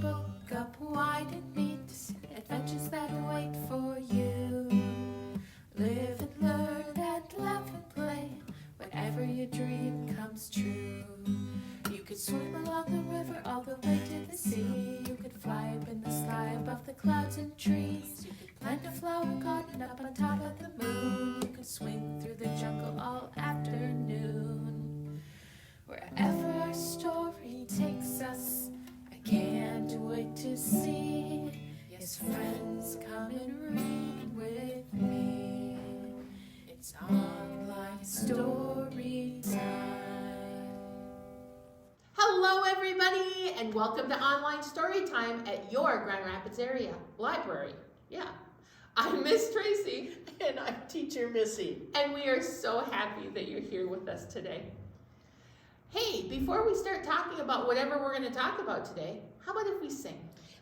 book up wide and meet adventures that wait for you. Live and learn and laugh and play whenever your dream comes true. You could swim along the river all the way to the sea. You could fly up in the sky above the clouds and trees. You could plant a flower garden up on top of the moon. You could swing through the jungle all afternoon. Wherever our story takes us, I can't wait to see. Yes, friends, come and read with me. It's Online Storytime. Hello everybody, and welcome to Online Storytime at your Grand Rapids area library. Yeah, I'm Miss Tracy. And I'm Teacher Missy. And we are so happy that you're here with us today. Hey, before we start talking about whatever we're going to talk about today, how about if we sing?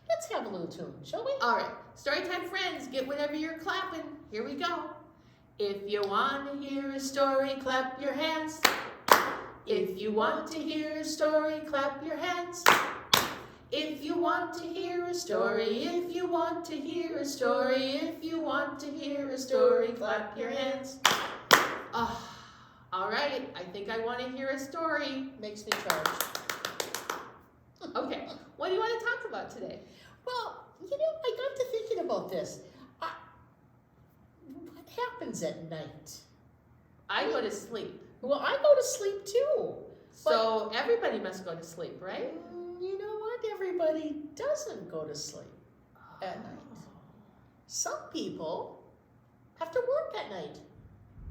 Let's have a little tune, shall we? All right, Storytime friends, get whatever you're clapping. Here we go. If you want to hear a story, clap your hands. If you want to hear a story, clap your hands. If you want to hear a story, if you want to hear a story, if you want to hear a story, clap your hands. Oh, all right, I think I want to hear a story. Makes me charged. Okay, what do you want to talk about today? Well, I got to thinking about this. What happens at night? I go to sleep. Well, I go to sleep too. So everybody must go to sleep, right? You know what? Everybody doesn't go to sleep at night. Some people have to work at night.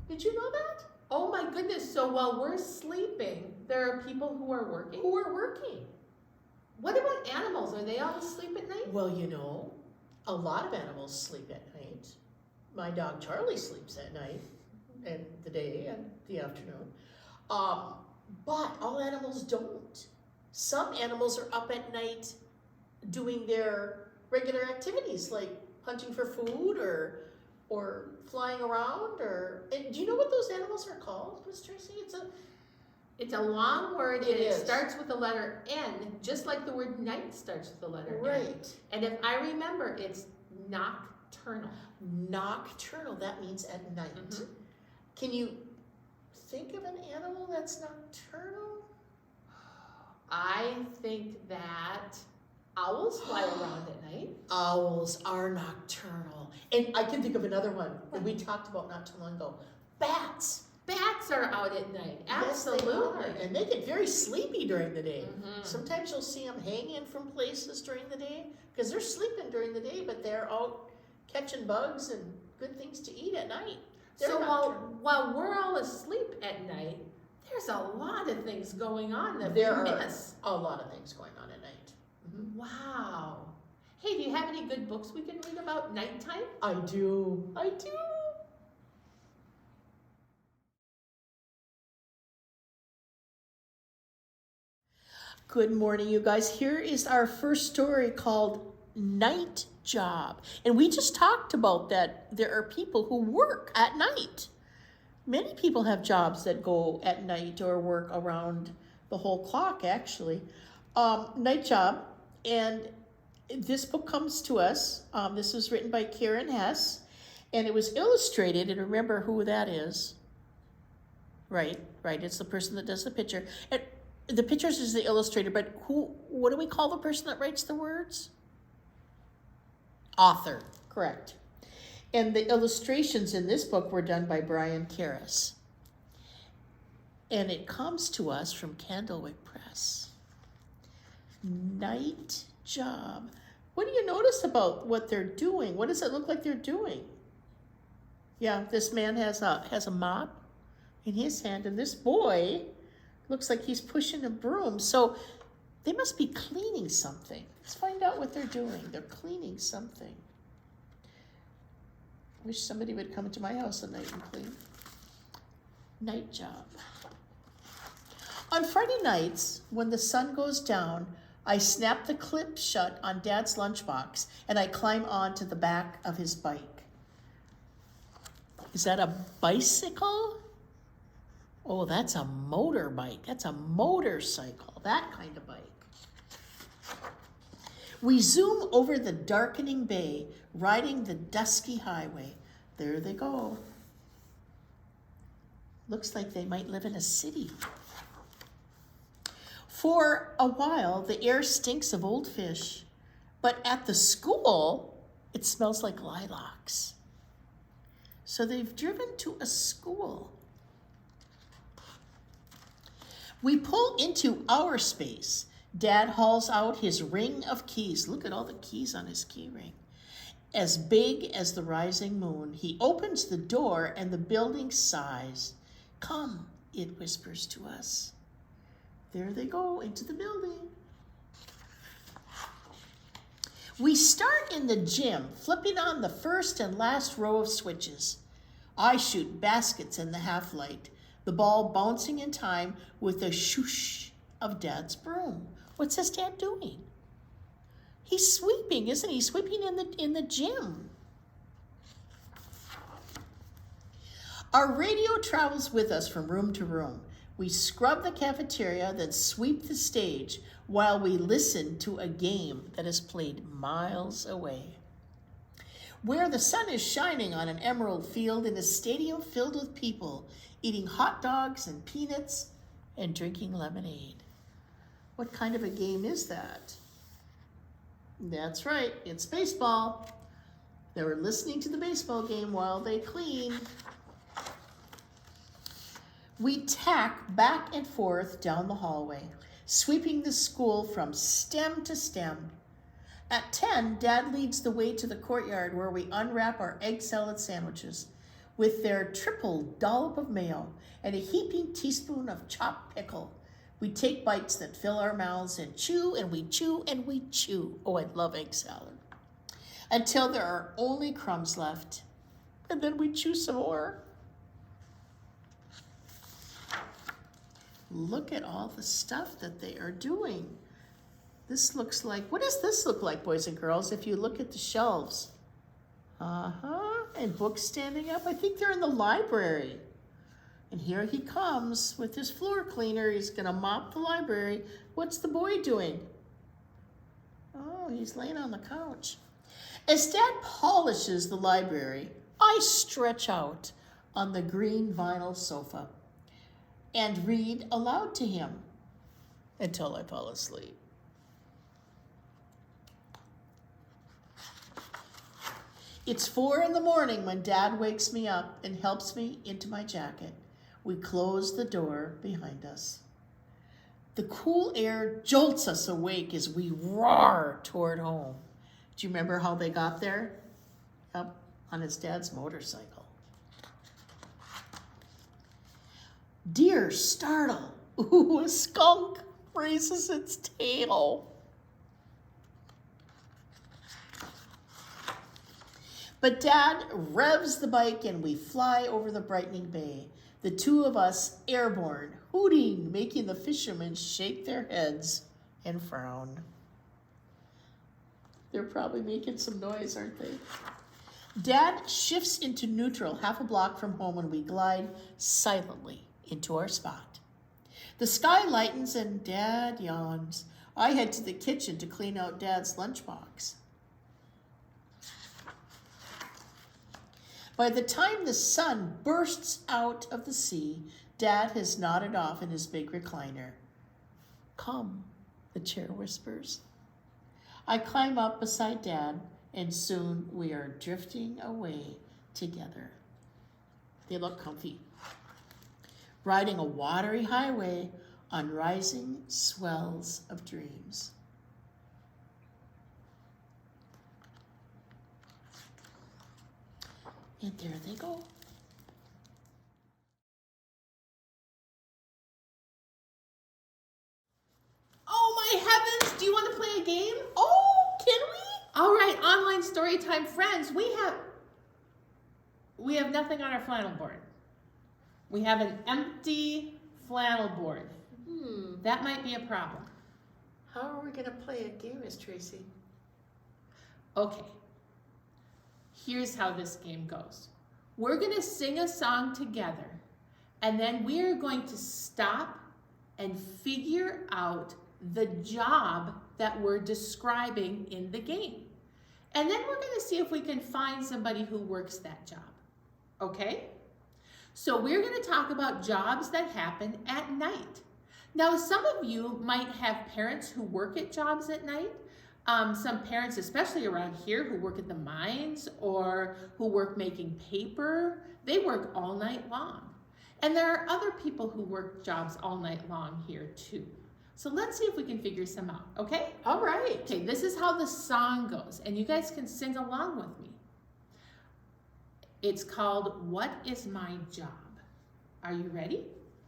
Did you know that? Oh my goodness, so while we're sleeping, there are people who are working? Who are working? What about animals? Are they all asleep at night? Well, a lot of animals sleep at night. My dog Charlie sleeps at night, and the day and the afternoon. But all animals don't. Some animals are up at night doing their regular activities, like hunting for food or flying around. And do you know what those animals are called, Miss Tracy? It's a long word, and it is. starts with the letter N, just like the word night starts with the letter N. Right. And if I remember, it's nocturnal. Nocturnal, that means at night. Mhm. Can you think of an animal that's nocturnal? I think that owls fly around at night. Owls are nocturnal. And I can think of another one that we talked about not too long ago. Bats. Bats are out at night. Yes, they Absolutely. are. And they get very sleepy during the day. Mhm. Sometimes you'll see them hanging from places during the day because they're sleeping during the day, but they're out catching bugs and good things to eat at night. They're So nocturnal. while we're all asleep at night, there's a lot of things going on that There we are miss. a lot of things going on at night. Wow. Hey, do you have any good books we can read about nighttime? I do. Good morning, you guys. Here is our first story called Night Job. And we just talked about that there are people who work at night. Many people have jobs that go at night or work around the whole clock, actually. Night Job. And this book comes to us. This was written by Karen Hess. And it was illustrated. And remember who that is. Right. It's the person that does the picture. And the pictures is the illustrator, but what do we call the person that writes the words? Author, correct. And the illustrations in this book were done by Brian Karras. And it comes to us from Candlewick Press. Night Job. What do you notice about what they're doing? What does it look like they're doing? Yeah, this man has a mop in his hand, and this boy looks like he's pushing a broom. So they must be cleaning something. Let's find out what they're doing. They're cleaning something. I wish somebody would come to my house at night and clean. Night Job. On Friday nights, when the sun goes down, I snap the clip shut on Dad's lunchbox and I climb onto the back of his bike. Is that a bicycle? Oh, that's a motorbike. That's a motorcycle, that kind of bike. We zoom over the darkening bay, riding the dusky highway. There they go. Looks like they might live in a city. For a while, the air stinks of old fish, but at the school, it smells like lilacs. So they've driven to a school. We pull into our space. Dad hauls out his ring of keys. Look at all the keys on his key ring. As big as the rising moon. He opens the door and the building sighs. Come, it whispers to us. There they go into the building. We start in the gym, flipping on the first and last row of switches. I shoot baskets in the half-light, the ball bouncing in time with a swoosh of Dad's broom. What's his dad doing? He's sweeping, isn't he? Sweeping in the gym. Our radio travels with us from room to room. We scrub the cafeteria, then sweep the stage while we listen to a game that is played miles away. Where the sun is shining on an emerald field in a stadium filled with people eating hot dogs and peanuts and drinking lemonade. What kind of a game is that? That's right, it's baseball. They were listening to the baseball game while they cleaned. We tack back and forth down the hallway, sweeping the school from stem to stem. At 10, Dad leads the way to the courtyard where we unwrap our egg salad sandwiches with their triple dollop of mayo and a heaping teaspoon of chopped pickle. We take bites that fill our mouths and chew and we chew and we chew. Oh, I love egg salad. Until there are only crumbs left. And then we chew some more. Look at all the stuff that they are doing. This looks like, what does this look like, boys and girls, if you look at the shelves? And books standing up. I think they're in the library. And here he comes with his floor cleaner. He's gonna mop the library. What's the boy doing? Oh, he's laying on the couch. As Dad polishes the library, I stretch out on the green vinyl sofa and read aloud to him until I fall asleep. It's 4 a.m. when Dad wakes me up and helps me into my jacket. We close the door behind us. The cool air jolts us awake as we roar toward home. Do you remember how they got there? Up on his dad's motorcycle. Deer startle. Ooh, a skunk raises its tail. But Dad revs the bike and we fly over the brightening bay. The two of us airborne, hooting, making the fishermen shake their heads and frown. They're probably making some noise, aren't they? Dad shifts into neutral half a block from home and we glide silently into our spot. The sky lightens and Dad yawns. I head to the kitchen to clean out Dad's lunchbox. By the time the sun bursts out of the sea, Dad has nodded off in his big recliner. Come, the chair whispers. I climb up beside Dad, and soon we are drifting away together. They look comfy. Riding a watery highway on rising swells of dreams. And there they go. Oh my heavens, do you want to play a game? Oh, can we? All right, Online Storytime friends, we have nothing on our flannel board. We have an empty flannel board. That might be a problem. How are we going to play a game, Miss Tracy? Okay, here's how this game goes. We're going to sing a song together, and then we are going to stop and figure out the job that we're describing in the game. And then we're going to see if we can find somebody who works that job. Okay? So we're going to talk about jobs that happen at night. Now, some of you might have parents who work at jobs at night. Some parents, especially around here, who work at the mines or who work making paper, they work all night long. And there are other people who work jobs all night long here too. So let's see if we can figure some out, okay? All right. Okay, this is how the song goes, and you guys can sing along with me. It's called, What is My Job? Are you ready?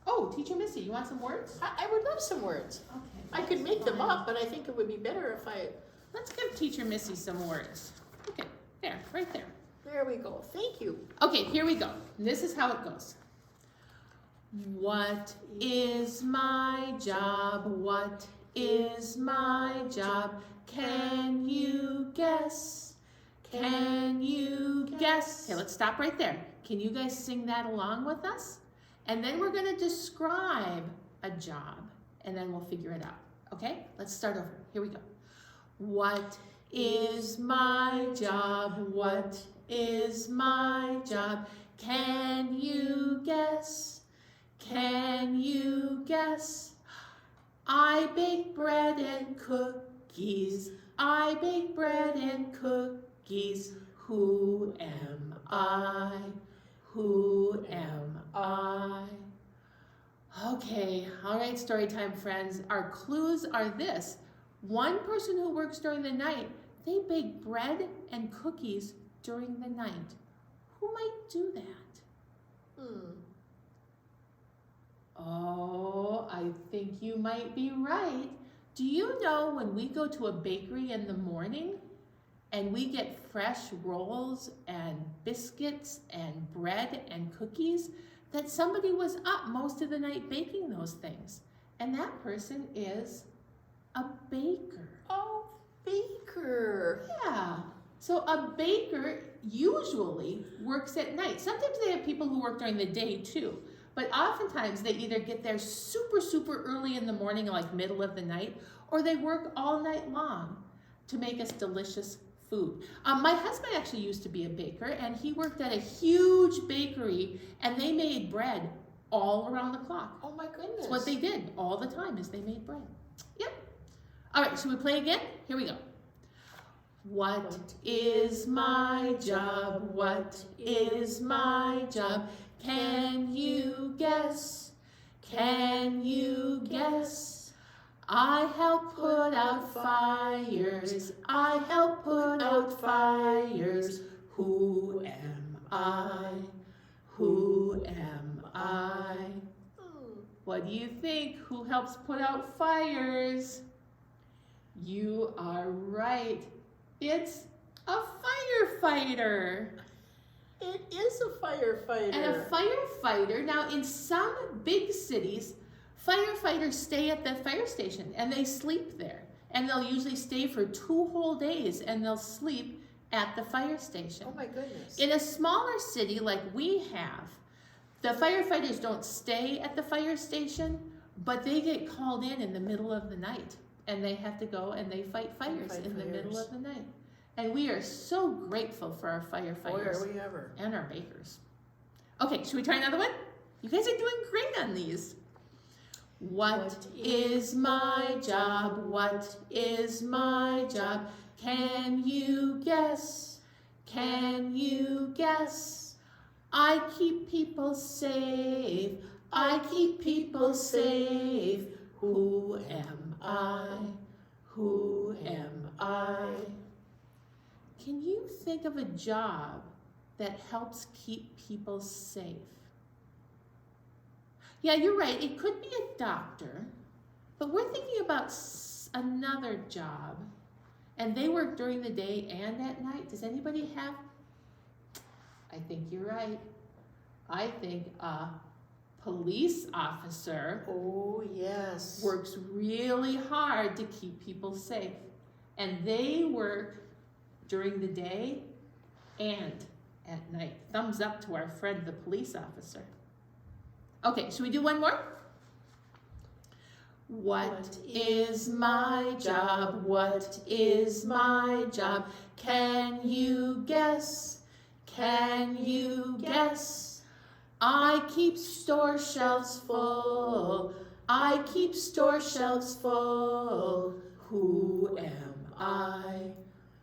Oh, Teacher Missy, you want some words? I would love some words. Okay. I could make them up, but I think it would be better if I... Let's give Teacher Missy some words. Okay, there, right there. There we go. Thank you. Okay, here we go. This is how it goes. What is my job? What is my job? Can you guess? Can you guess? Okay, let's stop right there. Can you guys sing that along with us? And then we're going to describe a job, and then we'll figure it out. Okay, let's start over. Here we go. What is my job? What is my job? Can you guess? Can you guess? I bake bread and cookies. I bake bread and cookies. Who am I? Who am I? Okay, all right, story time friends. Our clues are this. One person who works during the night, they bake bread and cookies during the night. Who might do that? Oh, I think you might be right. Do you know when we go to a bakery in the morning and we get fresh rolls and biscuits and bread and cookies, that somebody was up most of the night baking those things? And that person is a baker. Oh, baker. Yeah. So a baker usually works at night. Sometimes they have people who work during the day too. But oftentimes they either get there super, super early in the morning, like middle of the night, or they work all night long to make us delicious food. My husband actually used to be a baker, and he worked at a huge bakery, and they made bread all around the clock. Oh my goodness. That's what they did all the time, is they made bread. Yep. All right, should we play again? Here we go. What is my job? What is my job? Can you guess? Can you guess? I help put out fires. I help put out fires. Who am I? Who am I? What do you think? Who helps put out fires? You are right. It's a firefighter. It is a firefighter. And a firefighter, now in some big cities, firefighters stay at the fire station and they sleep there. And they'll usually stay for 2 whole days and they'll sleep at the fire station. Oh my goodness. In a smaller city like we have, the firefighters don't stay at the fire station, but they get called in the middle of the night. And they have to go and they fight fires in the middle of the night. And we are so grateful for our firefighters. Boy, are we ever. And our bakers. Okay, should we try another one? You guys are doing great on these. What is my job? What is my job? Can you guess? Can you guess? I keep people safe. I keep people safe. Who am I? Who am I? Can you think of a job that helps keep people safe? Yeah, you're right. It could be a doctor, but we're thinking about another job, and they work during the day and at night. Does anybody have? I think you're right. I think a police officer works really hard to keep people safe, and they work during the day and at night. Thumbs up to our friend, the police officer. Okay, should we do one more? What is my job? What is my job? Can you guess? Can you guess? I keep store shelves full. I keep store shelves full. Who am I?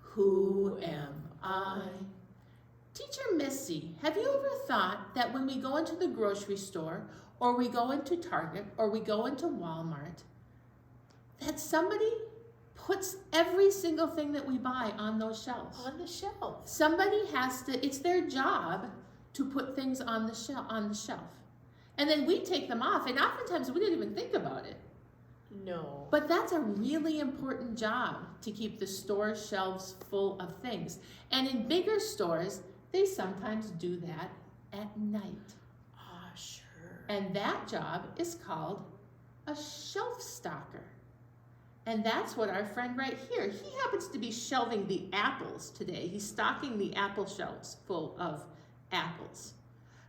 Who am I? Teacher Missy, have you ever thought that when we go into the grocery store, or we go into Target, or we go into Walmart, that somebody puts every single thing that we buy on those shelves? On the shelf. Somebody has to, it's their job to put things on the shelf. And then we take them off, and oftentimes we didn't even think about it. No. But that's a really important job, to keep the store shelves full of things. And in bigger stores, they sometimes do that at night. Ah, sure. And that job is called a shelf stocker. And that's what our friend right here, he happens to be shelving the apples today. He's stocking the apple shelves full of apples.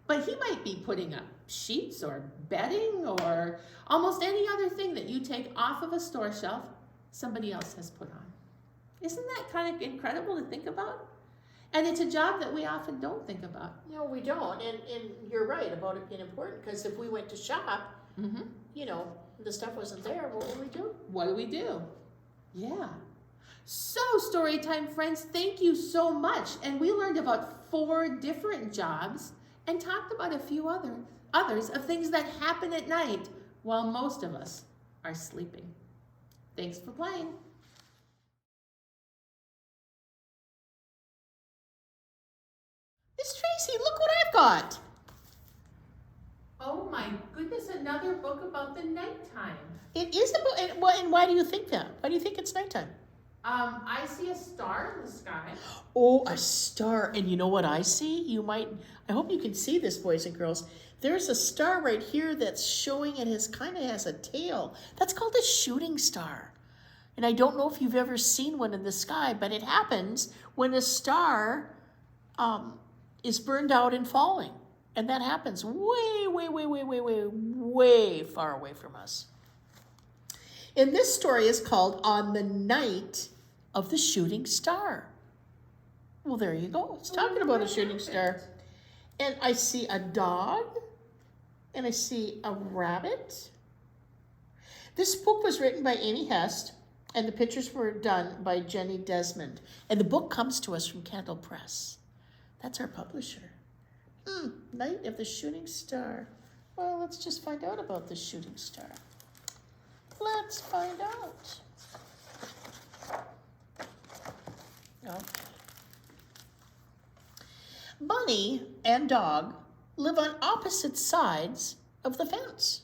But he might be putting up sheets or bedding or almost any other thing that you take off of a store shelf, somebody else has put on. Isn't that kind of incredible to think about? And it's a job that we often don't think about. No, we don't. And you're right about it being important, because if we went to shop, you know, the stuff wasn't there, what would we do? What do we do? Yeah. So, Storytime friends, thank you so much. And we learned about 4 different jobs and talked about a few others of things that happen at night while most of us are sleeping. Thanks for playing. Miss Tracy, look what I've got. Oh my goodness, another book about the nighttime. It is a book, and why do you think that? Why do you think it's nighttime? I see a star in the sky. Oh, a star. And you know what I see? I hope you can see this, boys and girls. There's a star right here that's showing kind of has a tail. That's called a shooting star. And I don't know if you've ever seen one in the sky, but it happens when a star is burned out and falling. And that happens way, way, way, way, way, way, way far away from us. And this story is called On the Night of the Shooting Star. Well, there you go. It's talking about a shooting star. And I see a dog, and I see a rabbit. This book was written by Amy Hest, and the pictures were done by Jenny Desmond. And the book comes to us from Candle Press. That's our publisher. Night of the Shooting Star. Well, let's just find out about the shooting star. Let's find out. Okay. Bunny and dog live on opposite sides of the fence.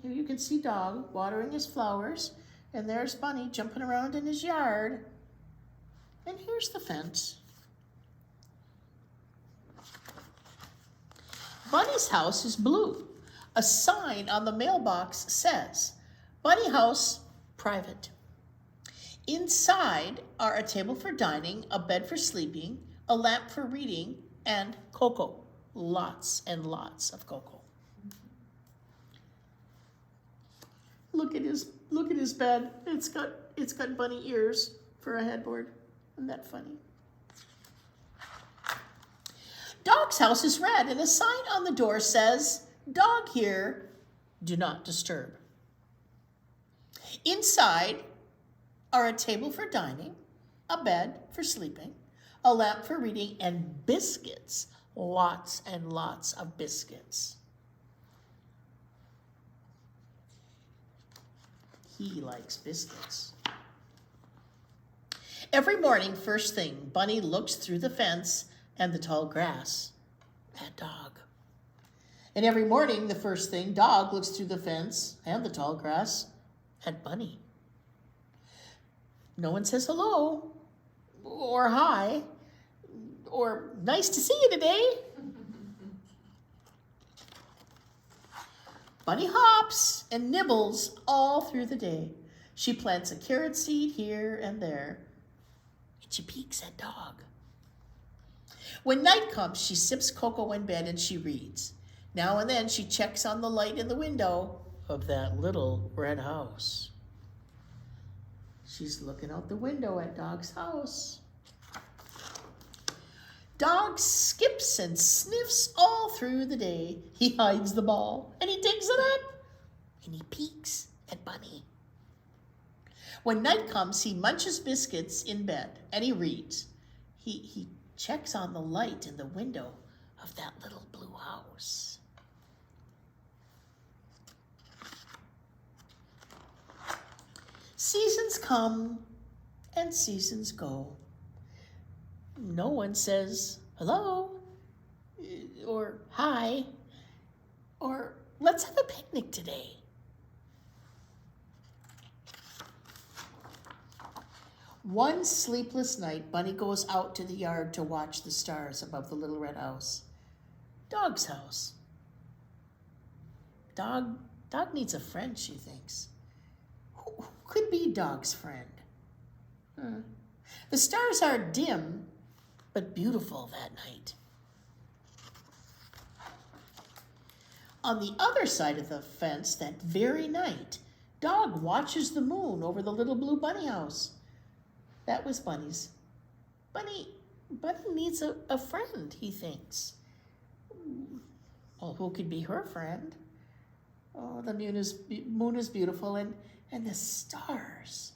Here you can see dog watering his flowers, and there's Bunny jumping around in his yard. And here's the fence. Bunny's house is blue. A sign on the mailbox says, Bunny House, Private. Inside are a table for dining, a bed for sleeping, a lamp for reading, and cocoa. Lots and lots of cocoa. Look at his bed. It's got bunny ears for a headboard. Isn't that funny? Dog's house is red, and a sign on the door says, Dog here, do not disturb. Inside are a table for dining, a bed for sleeping, a lamp for reading, and biscuits. Lots and lots of biscuits. He likes biscuits. Every morning, first thing, Bunny looks through the fence and the tall grass at Dog. And every morning, the first thing, Dog looks through the fence and the tall grass at Bunny. No one says hello, or hi, or nice to see you today. Bunny hops and nibbles all through the day. She plants a carrot seed here and there, and she peeks at Dog. When night comes, she sips cocoa in bed and she reads. Now and then she checks on the light in the window. of that little red house. She's looking out the window at Dog's house. Dog skips and sniffs all through the day. He hides the ball and he digs it up and he peeks at Bunny. When night comes, he munches biscuits in bed and he reads. He checks on the light in the window of that little blue house. Seasons come and seasons go. No one says hello or hi or let's have a picnic today. One sleepless night, Bunny goes out to the yard to watch the stars above the little red house. Dog's house. Dog needs a friend, she thinks. Who could be Dog's friend? The stars are dim, but beautiful that night. On the other side of the fence that very night, Dog watches the moon over the little blue bunny house. That was Bunny's. Bunny needs a friend, he thinks. Well, who could be her friend? Oh, the moon is beautiful, and the stars.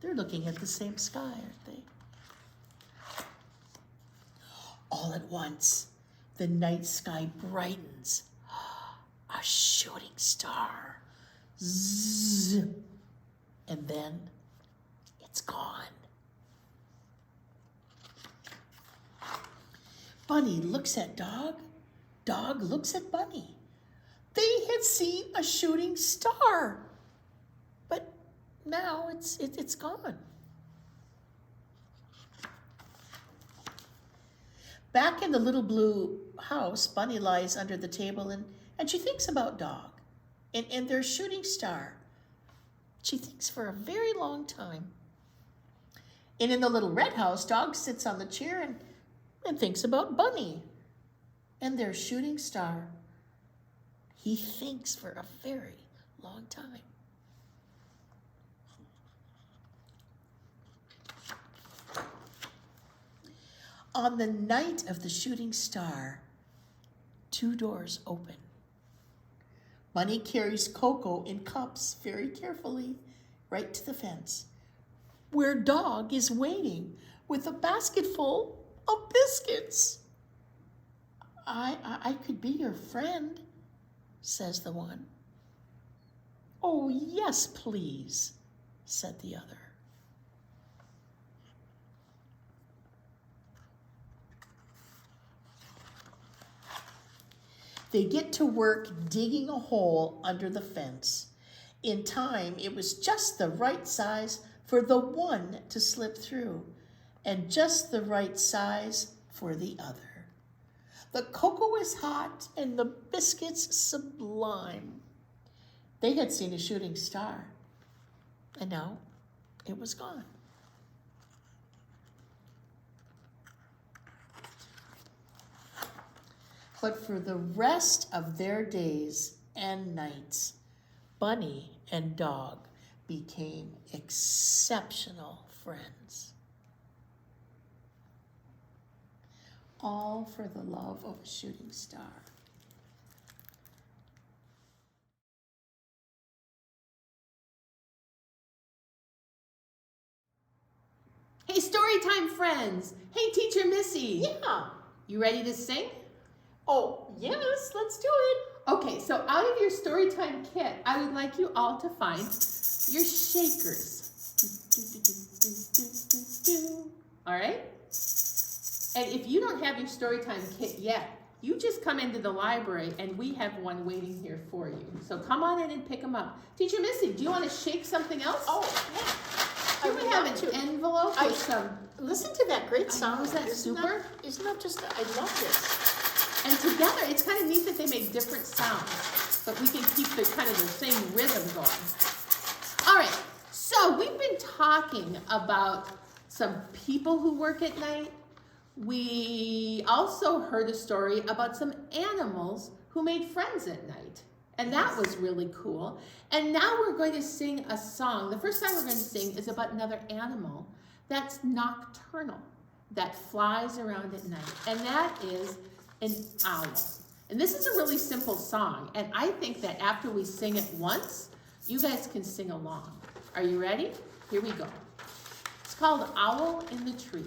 They're looking at the same sky, aren't they? All at once, the night sky brightens. A shooting star. Zzz. And then it's gone. Bunny looks at Dog. Dog looks at Bunny. They had seen a shooting star, but now it's gone. Back in the little blue house, Bunny lies under the table and she thinks about Dog and their shooting star. She thinks for a very long time. And in the little red house, Dog sits on the chair and thinks about Bunny and their shooting star. He thinks for a very long time. On the night of the shooting star, 2 doors open. Bunny carries cocoa in cups very carefully right to the fence, where Dog is waiting with a basket full of biscuits. I could be your friend, says the one. Oh, yes, please, said the other. They get to work digging a hole under the fence. In time, it was just the right size for the one to slip through, and just the right size for the other. The cocoa is hot and the biscuits sublime. They had seen a shooting star, and now it was gone. But for the rest of their days and nights, Bunny and Dog became exceptional friends. All for the love of a shooting star. Hey, story time friends. Hey, Teacher Missy. Yeah. You ready to sing? Oh, yes, let's do it. Okay, so out of your Storytime kit, I would like you all to find your shakers. All right? And if you don't have your Storytime kit yet, you just come into the library and we have one waiting here for you. So come on in and pick them up. Teacher Missy, do you want to shake something else? Oh, yeah. Here we have an envelope with some. Listen to that great sound. Is that super? Isn't that just, I love this. And together, it's kind of neat that they make different sounds, but we can keep the kind of the same rhythm going. All right, so we've been talking about some people who work at night. We also heard a story about some animals who made friends at night. And that was really cool. And now we're going to sing a song. The first song we're going to sing is about another animal that's nocturnal, that flies around at night. And that is an owl. And this is a really simple song. And I think that after we sing it once, you guys can sing along. Are you ready? Here we go. It's called Owl in the Tree.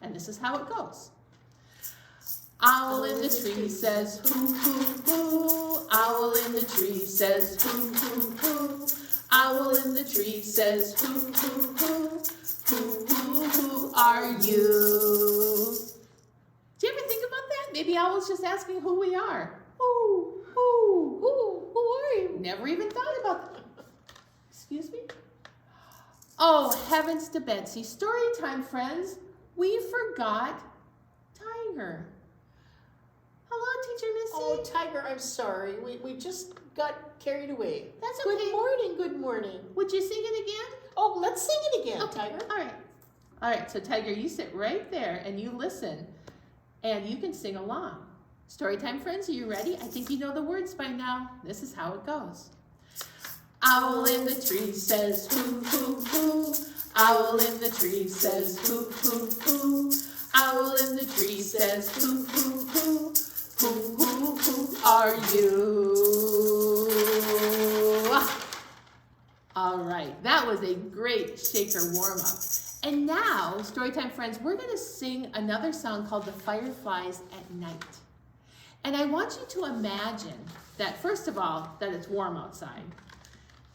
And this is how it goes. Owl in the tree says hoo, hoo, hoo. Owl in the tree says hoo, hoo, hoo. Owl in the tree says hoo, hoo, hoo. Who, who are you? Do you ever think about that? Maybe Owl's just asking who we are. Who are you? Never even thought about that. Excuse me? Oh, heavens to Betsy. Story time, friends. We forgot Tiger. Hello, Teacher Missy. Oh, Tiger, I'm sorry. We just got carried away. That's okay. Good morning, good morning. Would you sing it again? Oh, let's sing it again, Okay. Tiger. All right. All right, so Tiger, you sit right there and you listen and you can sing along. Storytime friends, are you ready? I think you know the words by now. This is how it goes. Owl in the tree says hoo, hoo, hoo. Owl in the tree says hoo, hoo, hoo. Owl in the tree says hoo, hoo, hoo. Who are you? All right, that was a great shaker warm-up. And now, Storytime friends, we're going to sing another song called The Fireflies at Night. And I want you to imagine that, first of all, that it's warm outside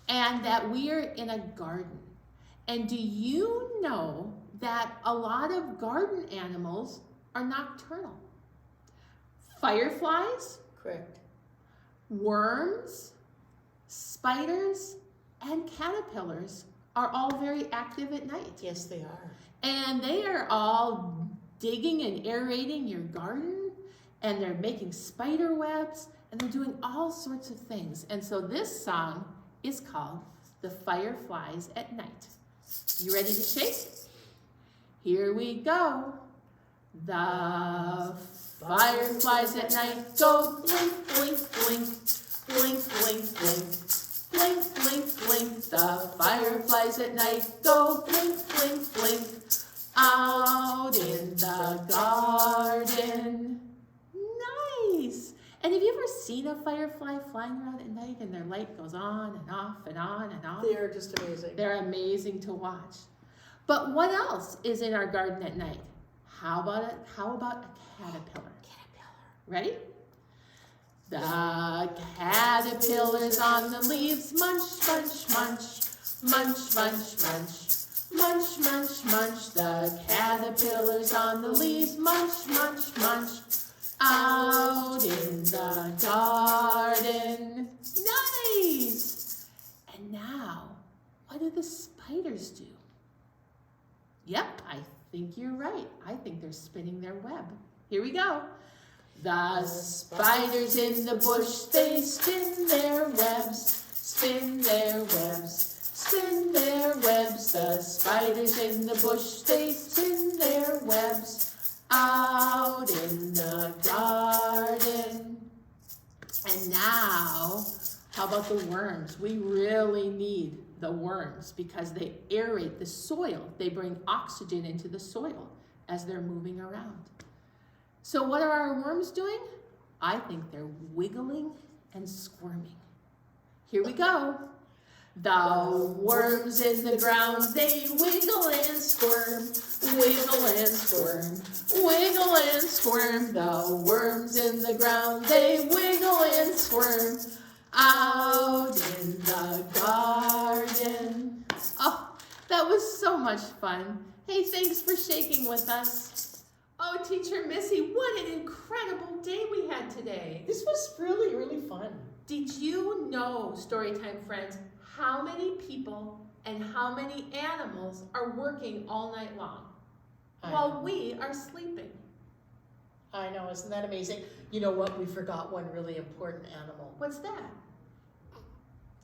and that we're in a garden. And do you know that a lot of garden animals are nocturnal? Fireflies, Correct. worms, spiders, and caterpillars are all very active at night. Yes, they are. And they are all digging and aerating your garden, and they're making spider webs, and they're doing all sorts of things. And so this song is called The Fireflies at Night. You ready to shake? Here we go. The fireflies at night go blink, blink, blink, blink, blink, blink, blink, blink, blink. The fireflies at night go blink, blink, blink, out in the garden. Nice. And have you ever seen a firefly flying around at night and their light goes on and off and on and off? They are just amazing. They're amazing to watch. But what else is in our garden at night? How about a caterpillar? Ready? The caterpillars on the leaves munch, munch, munch, munch, munch, munch, munch, munch, munch. The caterpillars on the leaves munch, munch, munch, out in the garden. Nice! And now, what do the spiders do? Yep, I think you're right. I think they're spinning their web. Here we go. The spiders in the bush, they spin their webs, spin their webs, spin their webs. The spiders in the bush, they spin their webs, out in the garden. And now, how about the worms? We really need the worms because they aerate the soil. They bring oxygen into the soil as they're moving around. So what are our worms doing? I think they're wiggling and squirming. Here we go. The worms in the ground, they wiggle and squirm, wiggle and squirm, wiggle and squirm. The worms in the ground, they wiggle and squirm, out in the garden. Oh, that was so much fun. Hey, thanks for shaking with us. Oh, Teacher Missy, what an incredible day we had today. This was really, really fun. Did you know, Storytime friends, how many people and how many animals are working all night long while we are sleeping? I know, isn't that amazing? You know what? We forgot one really important animal. What's that?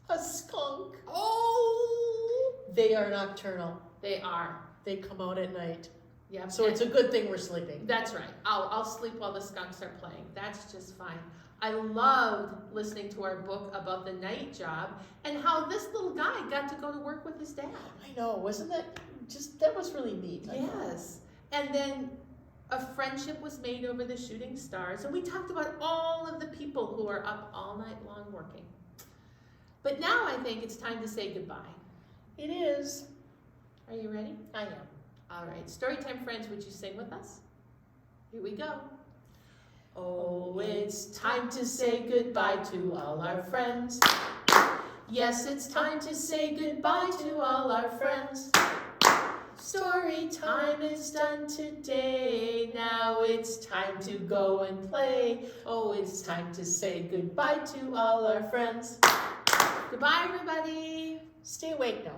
A skunk. Oh! They are nocturnal. They are. They come out at night. Yep. So it's a good thing we're sleeping. That's right. I'll sleep while the skunks are playing. That's just fine. I loved listening to our book about the night job and how this little guy got to go to work with his dad. I know, wasn't that that was really neat. I thought. Yes. And then a friendship was made over the shooting stars, and we talked about all of the people who are up all night long working. But now I think it's time to say goodbye. It is. Are you ready? I am. All right, Storytime friends, would you sing with us? Here we go. Oh, it's time to say goodbye to all our friends. Yes, it's time to say goodbye to all our friends. Story time is done today. Now it's time to go and play. Oh, it's time to say goodbye to all our friends. Goodbye, everybody. Stay awake now.